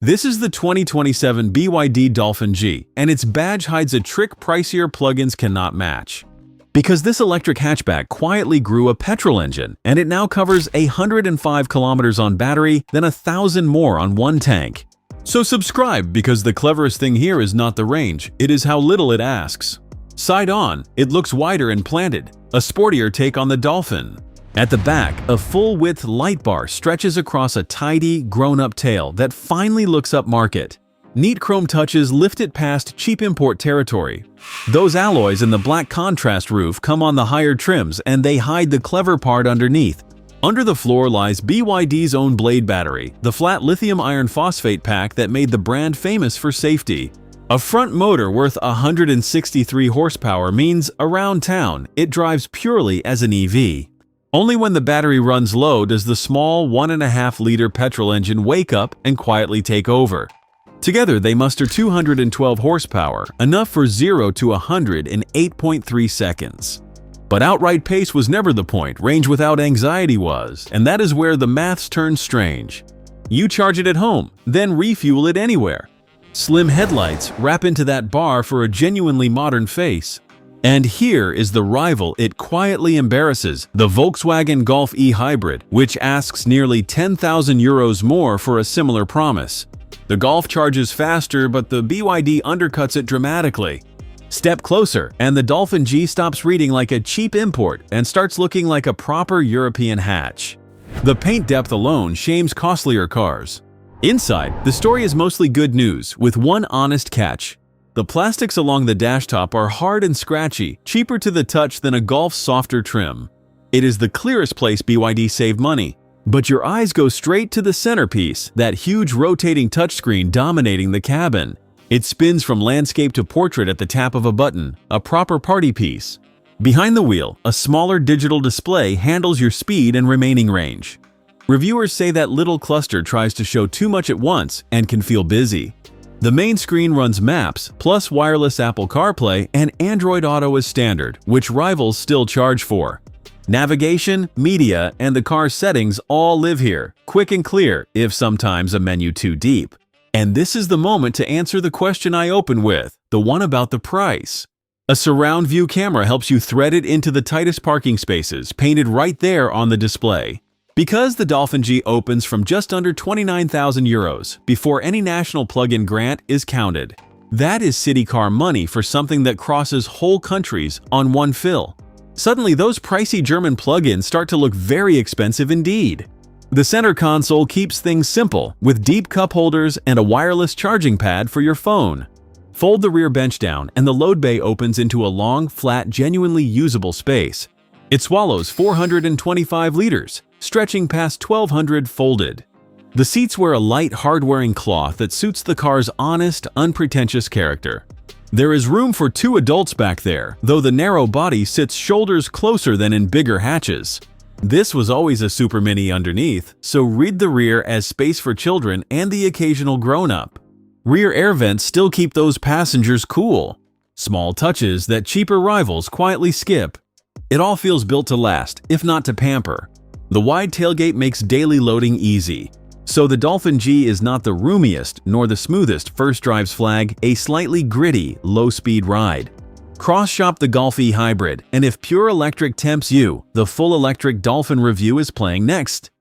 This is the 2027 BYD Dolphin G, and its badge hides a trick pricier plugins cannot match. Because this electric hatchback quietly grew a petrol engine, and it now covers 105 kilometers on battery, then 1,000 more on one tank. So subscribe, because the cleverest thing here is not the range, it is how little it asks. Side on, it looks wider and planted, a sportier take on the Dolphin. At the back, a full-width light bar stretches across a tidy, grown-up tail that finally looks upmarket. Neat chrome touches lift it past cheap import territory. Those alloys in the black contrast roof come on the higher trims, and they hide the clever part underneath. Under the floor lies BYD's own Blade battery, the flat lithium iron phosphate pack that made the brand famous for safety. A front motor worth 163 horsepower means, around town, it drives purely as an EV. Only when the battery runs low does the small 1.5-liter petrol engine wake up and quietly take over. Together they muster 212 horsepower, enough for 0 to 100 in 8.3 seconds. But outright pace was never the point, range without anxiety was, and that is where the maths turn strange. You charge it at home, then refuel it anywhere. Slim headlights wrap into that bar for a genuinely modern face. And here is the rival it quietly embarrasses, the Volkswagen Golf eHybrid, which asks nearly €10,000 more for a similar promise. The Golf charges faster, but the BYD undercuts it dramatically. Step closer, and the Dolphin G stops reading like a cheap import and starts looking like a proper European hatch. The paint depth alone shames costlier cars. Inside, the story is mostly good news, with one honest catch. The plastics along the dashtop are hard and scratchy, cheaper to the touch than a Golf's softer trim. It is the clearest place BYD saved money. But your eyes go straight to the centerpiece, that huge rotating touchscreen dominating the cabin. It spins from landscape to portrait at the tap of a button, a proper party piece. Behind the wheel, a smaller digital display handles your speed and remaining range. Reviewers say that little cluster tries to show too much at once and can feel busy. The main screen runs Maps, plus wireless Apple CarPlay and Android Auto as standard, which rivals still charge for. Navigation, media, and the car's settings all live here, quick and clear, if sometimes a menu too deep. And this is the moment to answer the question I opened with, the one about the price. A surround view camera helps you thread it into the tightest parking spaces, painted right there on the display. Because the Dolphin G opens from just under €29,000 before any national plug-in grant is counted. That is city car money for something that crosses whole countries on one fill. Suddenly, those pricey German plug-ins start to look very expensive indeed. The center console keeps things simple, with deep cup holders and a wireless charging pad for your phone. Fold the rear bench down, and the load bay opens into a long, flat, genuinely usable space. It swallows 425 liters, stretching past 1,200 folded. The seats wear a light, hard-wearing cloth that suits the car's honest, unpretentious character. There is room for two adults back there, though the narrow body sits shoulders closer than in bigger hatches. This was always a Super Mini underneath, so read the rear as space for children and the occasional grown-up. Rear air vents still keep those passengers cool. Small touches that cheaper rivals quietly skip. It all feels built to last, if not to pamper. The wide tailgate makes daily loading easy. So the Dolphin G is not the roomiest nor the smoothest first drive's flag, a slightly gritty, low-speed ride. Cross-shop the Golf eHybrid, and if pure electric tempts you, the full electric Dolphin review is playing next.